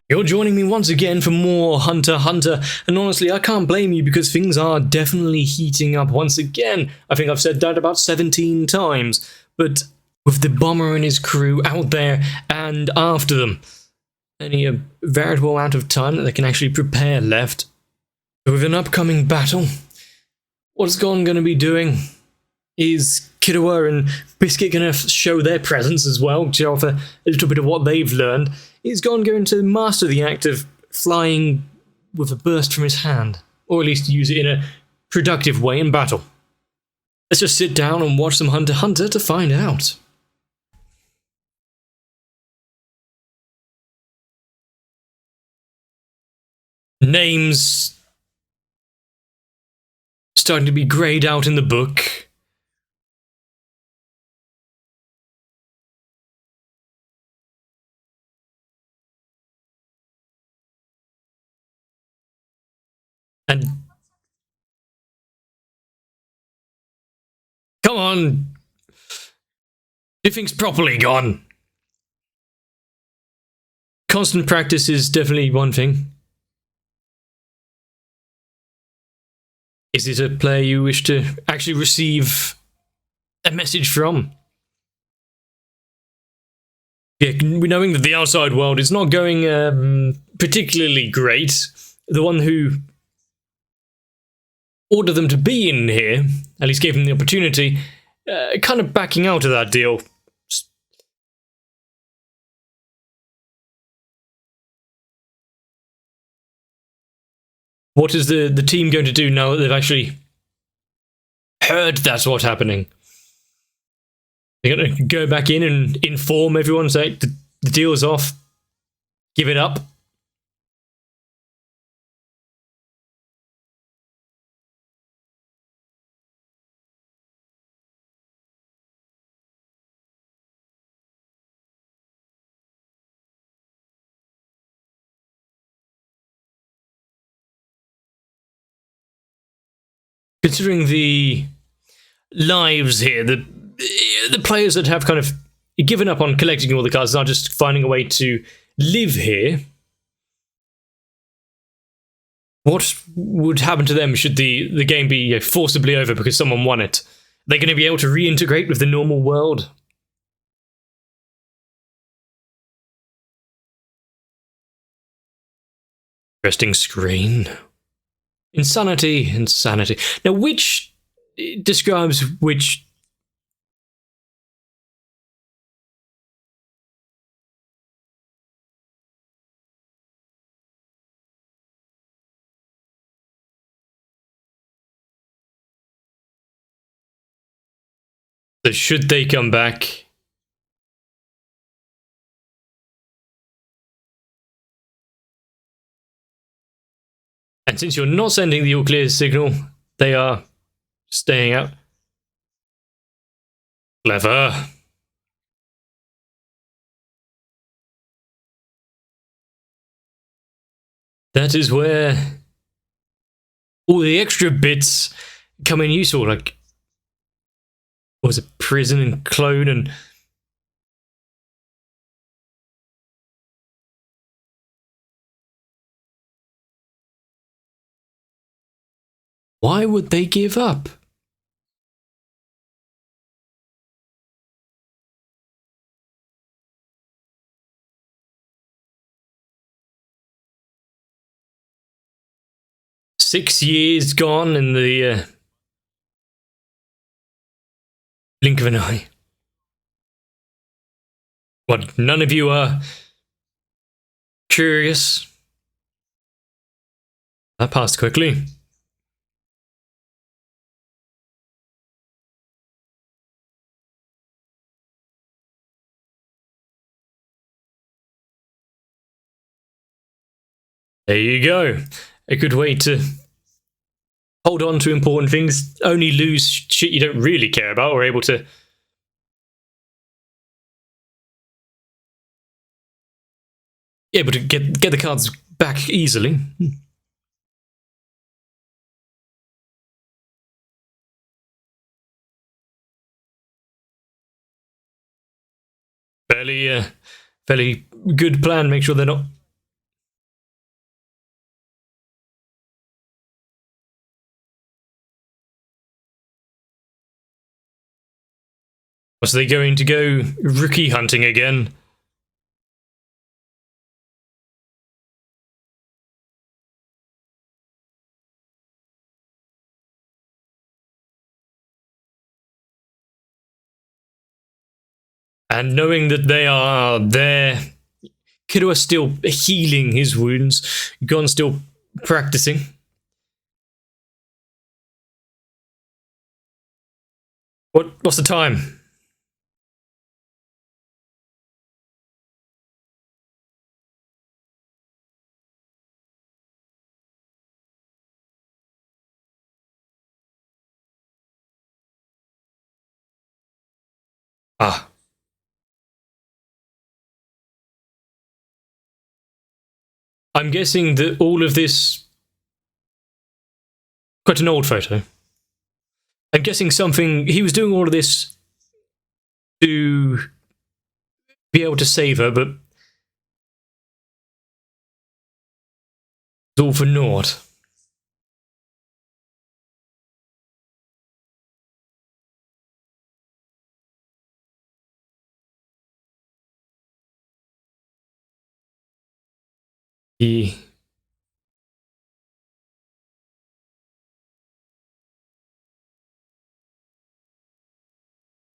You're joining me once again for more Hunter x Hunter, and honestly, I can't blame you because things are definitely heating up once again. I think I've said that about 17 times, but with the bomber and his crew out there and after them, only a veritable amount of time that they can actually prepare left. With an upcoming battle, what's Gon going to be doing? Is Killua and Biscuit going to show their presence as well, to offer a little bit of what they've learned? Is Gon going to master the act of flying with a burst from his hand? Or at least use it in a productive way in battle? Let's just sit down and watch some Hunter x Hunter to find out. Names starting to be greyed out in the book. And come on, do things properly, Gon. Constant practice is definitely one thing. Is it a player you wish to actually receive a message from? Yeah, knowing that the outside world is not going particularly great, the one who ordered them to be in here, at least gave them the opportunity, kind of backing out of that deal. What is the team going to do now that they've actually heard that's what's happening? They're going to go back in and inform everyone, say the deal's off, give it up. Considering the lives here, the players that have kind of given up on collecting all the cards, are just finding a way to live here, what would happen to them should the game be forcibly over because someone won it? Are they going to be able to reintegrate with the normal world? Interesting screen. Insanity. Now, which describes which? So should they come back? And since you're not sending the all clear signal, they are staying out. Clever. That is where all the extra bits come in useful, like what was it, prison and clone and why would they give up? "6 years gone in the blink of an eye. What, none of you are curious?" That passed quickly. There you go. A good way to hold on to important things, only lose shit you don't really care about, or able to get the cards back easily. Fairly good plan. Make sure they're not Was they going to go rookie hunting again? And knowing that they are there, Kiddo's still healing his wounds, Gon's still practicing. What's the time? Ah. I'm guessing that all of this... Quite an old photo. I'm guessing something... He was doing all of this to be able to save her, but... It's all for naught. The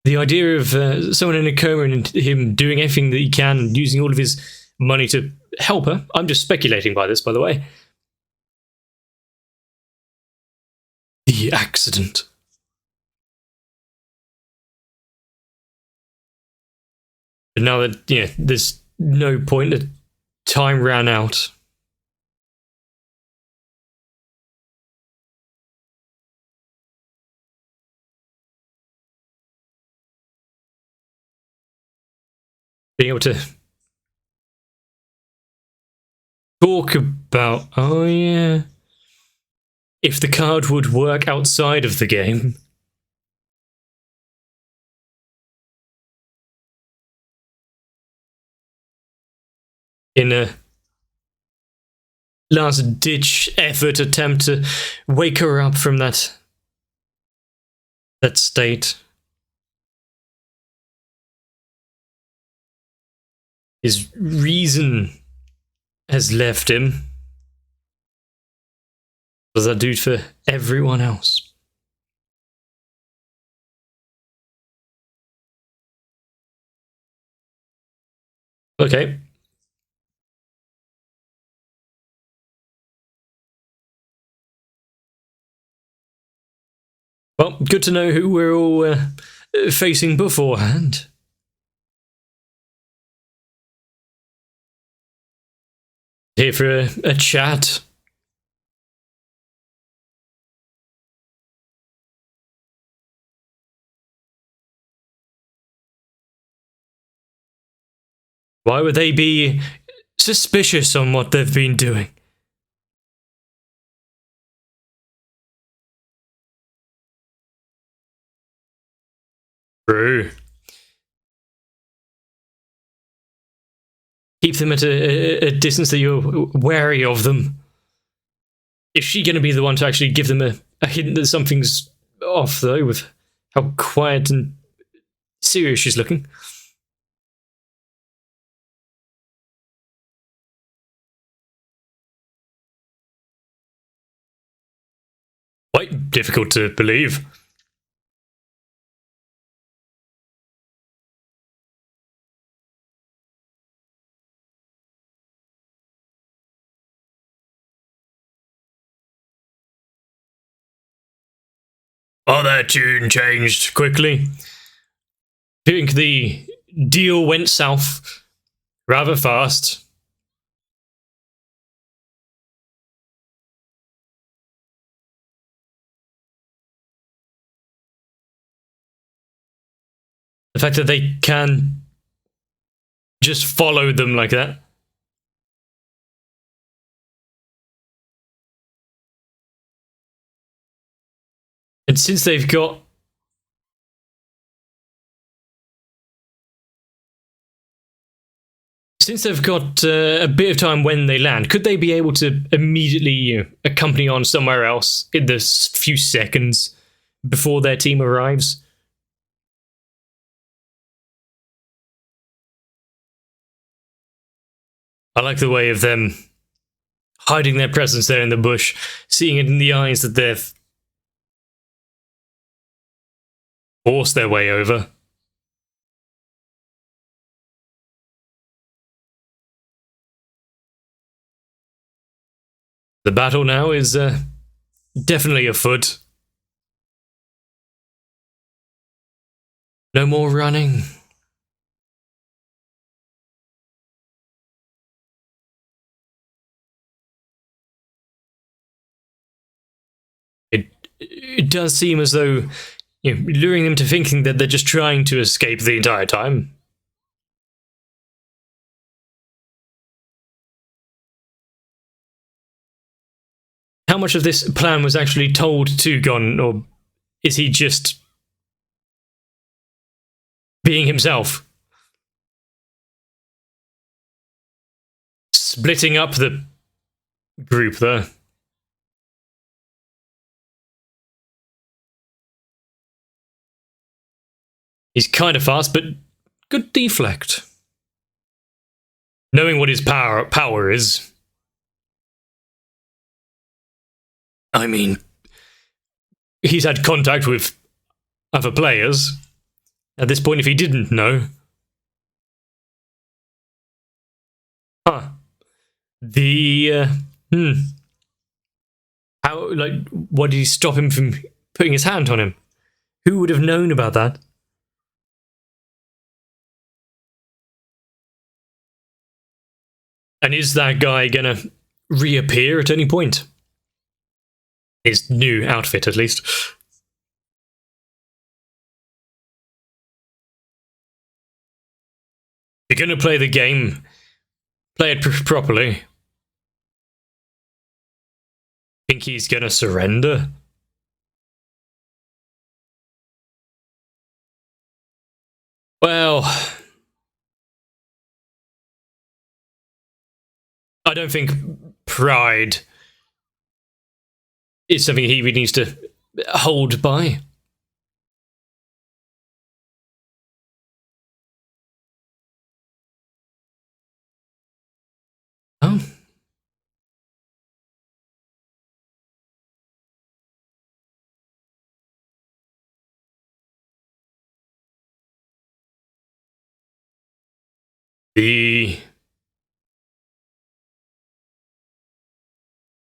idea of someone in a coma and him doing everything that he can, using all of his money to help her. I'm just speculating by this, by the way. The accident. But now that, yeah, there's no point, the time ran out. Being able to talk about, oh yeah, if the card would work outside of the game. In a last-ditch effort attempt to wake her up from that state. His reason has left him. What does that do for everyone else? Okay. Well, good to know who we're all facing beforehand. Here for a chat. Why would they be suspicious on what they've been doing? True. Keep them at a distance that you're wary of them. Is she going to be the one to actually give them a hint that something's off, though, with how quiet and serious she's looking? Quite difficult to believe. Oh, that tune changed quickly. I think the deal went south rather fast. The fact that they can just follow them like that. And since they've got... a bit of time when they land, could they be able to immediately accompany on somewhere else in the few seconds before their team arrives? I like the way of them hiding their presence there in the bush, seeing it in the eyes that they've forced their way over. The battle now is definitely afoot. No more running. It does seem as though, you know, luring them to thinking that they're just trying to escape the entire time. How much of this plan was actually told to Gon, or is he just being himself? Splitting up the group there. He's kind of fast, but good deflect. Knowing what his power is. I mean, he's had contact with other players. At this point, if he didn't know. Huh. How, like, what did he stop him from putting his hand on him? Who would have known about that? And is that guy gonna reappear at any point? His new outfit, at least. If you're gonna play the game, play it properly. Think he's gonna surrender? Well, I don't think pride is something he really needs to hold by. Oh.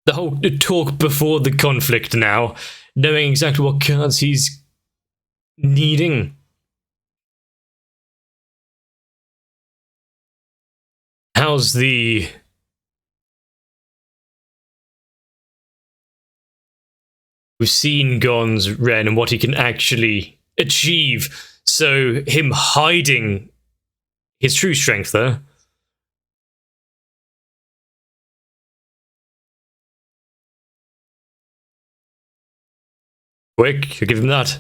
The whole talk before the conflict now, knowing exactly what cards he's needing. How's the... We've seen Gon's Ren and what he can actually achieve, so him hiding his true strength there. Quick, I'll give him that.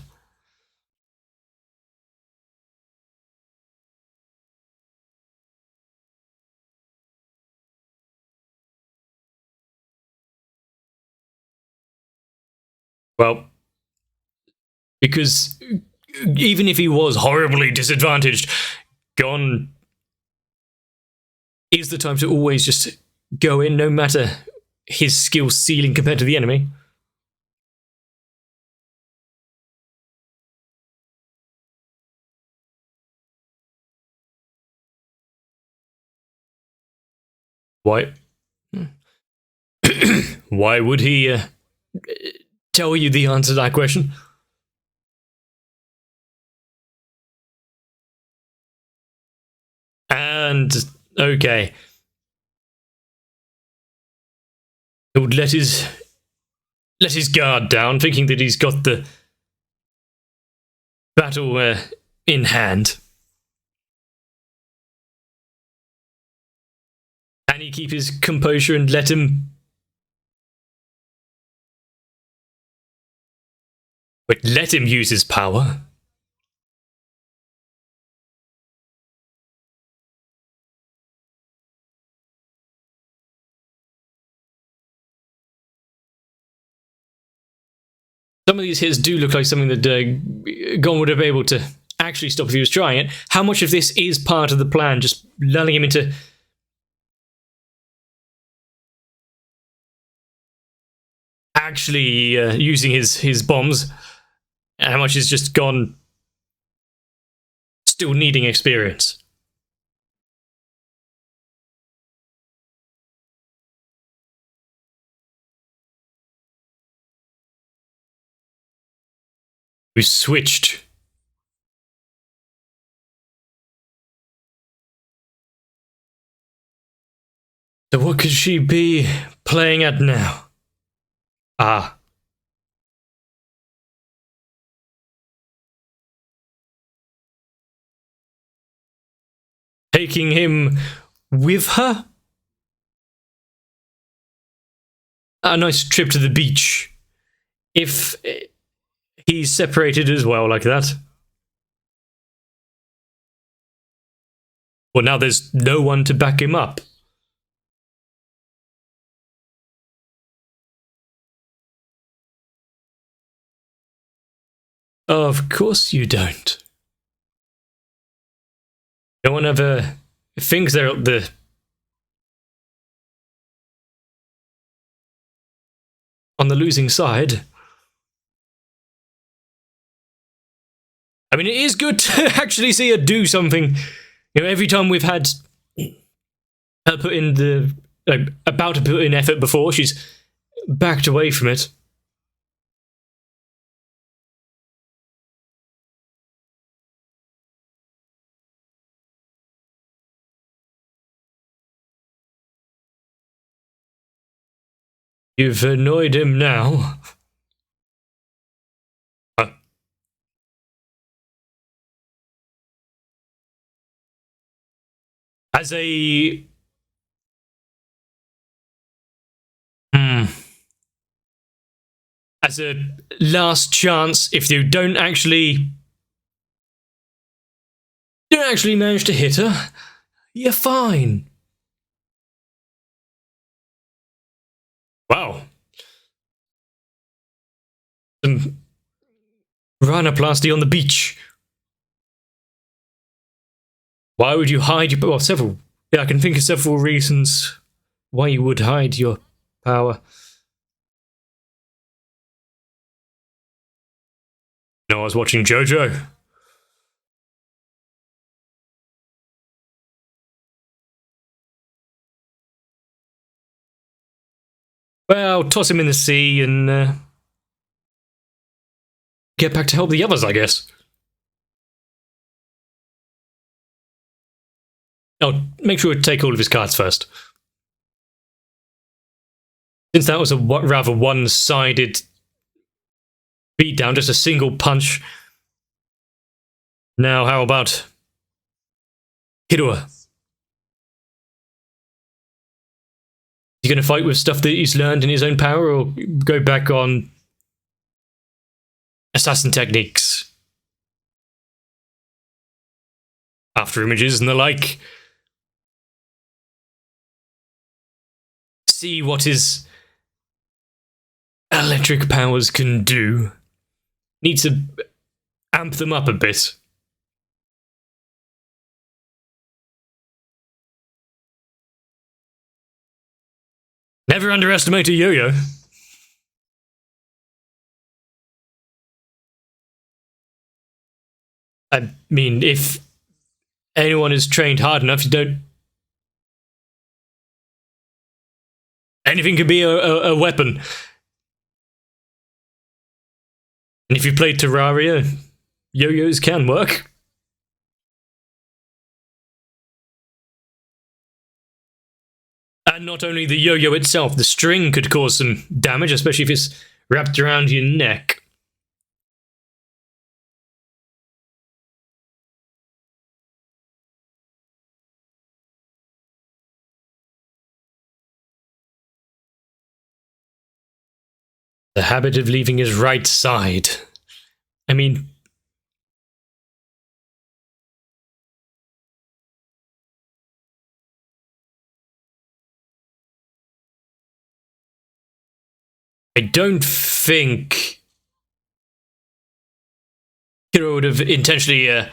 Well, because even if he was horribly disadvantaged, Gon is the type to always just go in, no matter his skill ceiling compared to the enemy. Why? Why would he tell you the answer to that question? And okay, he would let his guard down, thinking that he's got the battle in hand. And he keep his composure and let him... Wait, let him use his power? Some of these hits do look like something that Gon would have been able to actually stop if he was trying it. How much of this is part of the plan, just lulling him into actually using his bombs, and how much is just gone still needing experience. We switched. So what could she be playing at now? Ah. Taking him with her? A nice trip to the beach. If he's separated as well like that. Well, now there's no one to back him up. Of course you don't. No one ever thinks they're on the losing side. I mean, it is good to actually see her do something. You know, every time we've had her put in the about to put in effort before, she's backed away from it. You've annoyed him now. As a... As a last chance, if you don't actually manage to hit her, you're fine. Wow. Some rhinoplasty on the beach. Why would you hide your... Well, several... Yeah, I can think of several reasons why you would hide your power. No, I was watching JoJo. Well, toss him in the sea and get back to help the others, I guess. Oh, make sure to take all of his cards first. Since that was a rather one-sided beatdown, just a single punch. Now, how about Hirua? Is he going to fight with stuff that he's learned in his own power, or go back on assassin techniques? After images and the like. See what his electric powers can do. Need to amp them up a bit. Never underestimate a yo-yo. I mean, if anyone is trained hard enough, you don't... Anything can be a weapon. And if you play Terraria, yo-yos can work. And not only the yo-yo itself, the string could cause some damage, especially if it's wrapped around your neck. The habit of leaving his right side. I mean... I don't think Hiro would have intentionally, or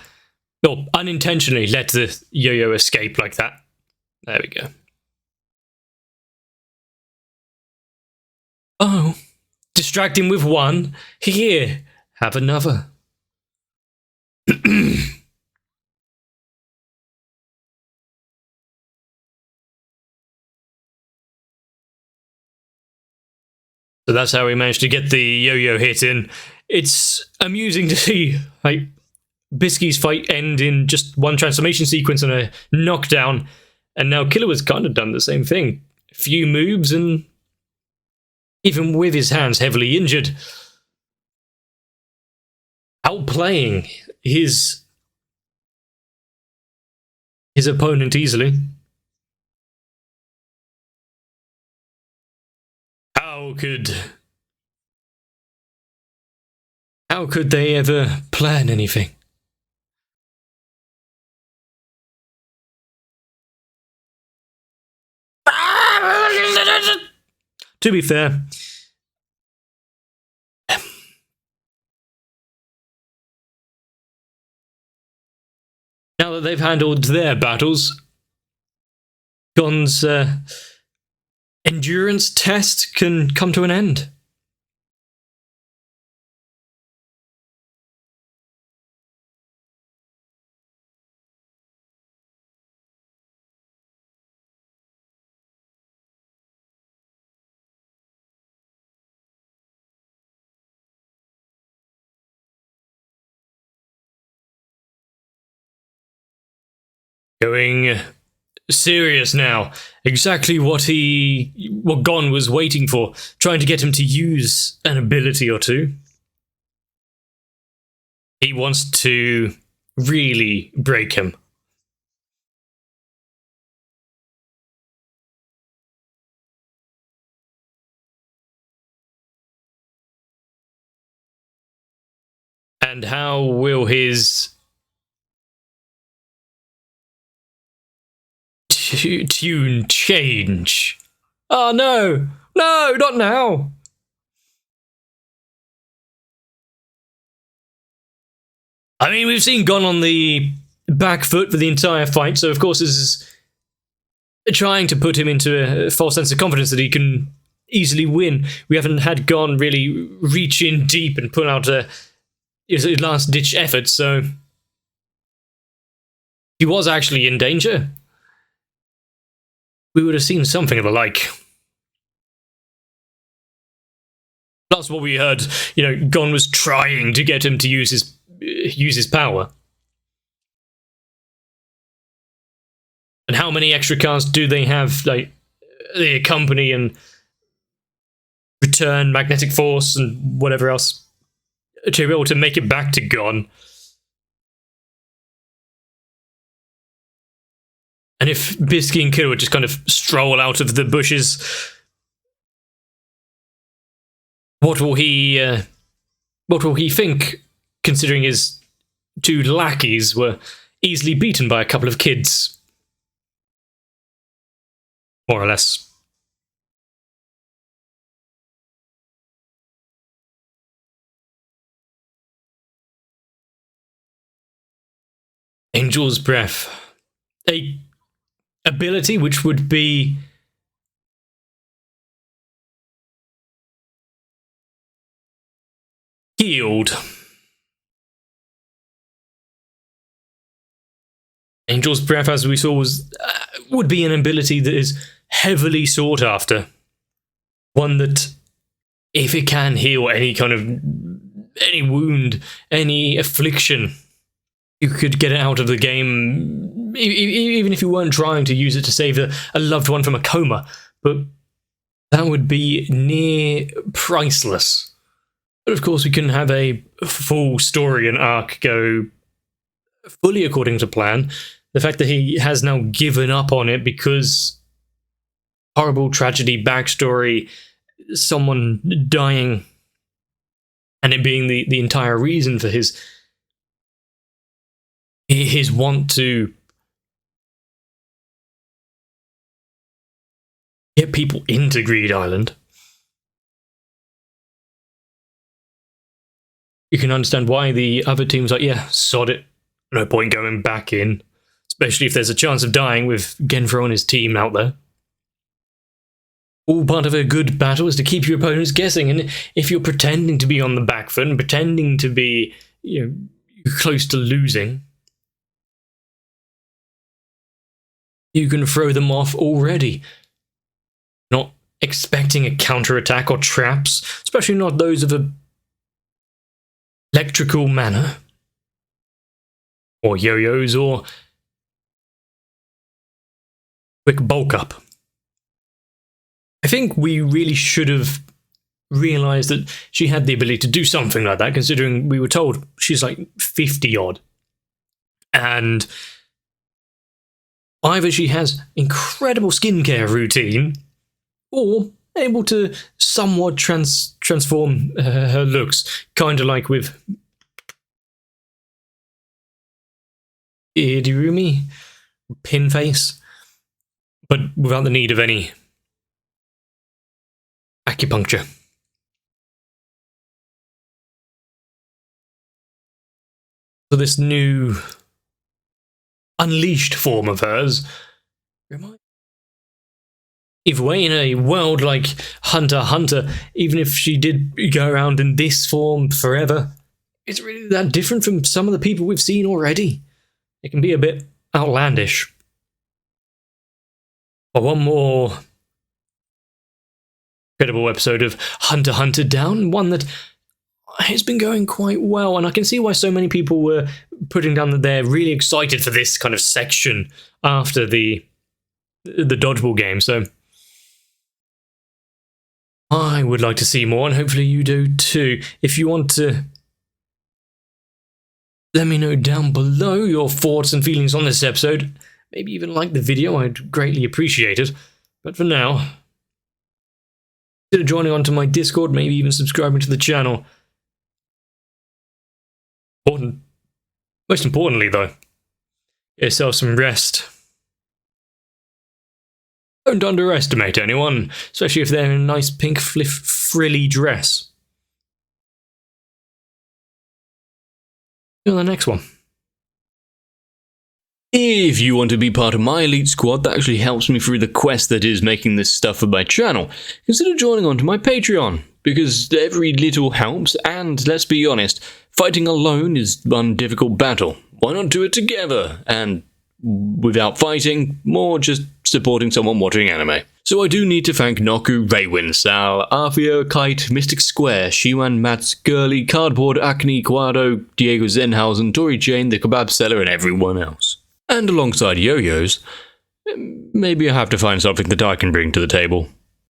unintentionally let the yo-yo escape like that. There we go. Oh, distract him with one. Here, have another. So that's how we managed to get the yo-yo hit in. It's amusing to see like Bisky's fight end in just one transformation sequence and a knockdown, and now Killer was kind of done the same thing. A few moves, and even with his hands heavily injured, outplaying his opponent easily. How could they ever plan anything? To be fair, now that they've handled their battles, Gon's endurance test can come to an end. Going serious now. Exactly what Gon was waiting for, trying to get him to use an ability or two. He wants to really break him. And how will his tune change? Oh no! No, not now! I mean, we've seen Gon on the back foot for the entire fight, so of course this is trying to put him into a false sense of confidence that he can easily win. We haven't had Gon really reach in deep and pull out his last-ditch effort, so he was actually in danger. We would have seen something of the like. Plus what we heard, Gon was trying to get him to use his power. And how many extra cars do they have, like, they accompany and return magnetic force and whatever else to be able to make it back to Gon? And if Bisky and Killer would just kind of stroll out of the bushes, what will he think, considering his two lackeys were easily beaten by a couple of kids? More or less. Angel's Breath. A ability which would be healed. Angel's Breath, as we saw, would be an ability that is heavily sought after. One that, if it can heal any wound, any affliction, you could get it out of the game, even if you weren't trying to use it to save a loved one from a coma. But that would be near priceless. But of course, we can have a full story and arc go fully according to plan. The fact that he has now given up on it because horrible tragedy, backstory, someone dying, and it being the entire reason for his want to get people into Greed Island. You can understand why the other team's like, yeah, sod it. No point going back in. Especially if there's a chance of dying with Genfro and his team out there. All part of a good battle is to keep your opponents guessing, and if you're pretending to be on the back foot and pretending to be, close to losing, you can throw them off already. Not expecting a counterattack or traps, especially not those of a electrical manner, or yo-yos, or quick bulk up. I think we really should have realized that she had the ability to do something like that, considering we were told she's like 50 odd. And either she has incredible skincare routine, or able to somewhat transform her looks, kind of like with Irumi, pin face, but without the need of any acupuncture. So this new unleashed form of hers, either way, in a world like Hunter x Hunter, even if she did go around in this form forever, it's really that different from some of the people we've seen already. It can be a bit outlandish. But one more incredible episode of Hunter x Hunter down, one that has been going quite well, and I can see why so many people were putting down that they're really excited for this kind of section after the dodgeball game, so I would like to see more, and hopefully you do too. If you want to let me know down below your thoughts and feelings on this episode, maybe even like the video, I'd greatly appreciate it. But for now, consider joining onto my Discord, maybe even subscribing to the channel. Most importantly, though, get yourself some rest. Don't underestimate anyone, especially if they're in a nice pink frilly dress. See you on the next one. If you want to be part of my elite squad that actually helps me through the quest that is making this stuff for my channel, consider joining onto my Patreon, because every little helps, and let's be honest, fighting alone is one difficult battle. Why not do it together, and without fighting, more just supporting someone watching anime. So I do need to thank Noku, Raywin, Sal, Arthur, Kite, Mystic Square, Shiwan, Mats, Gurley, Cardboard, Acne, Guado, Diego Zenhausen, Tori Jane, the Kebab Seller, and everyone else. And alongside yo-yos, maybe I have to find something that I can bring to the table.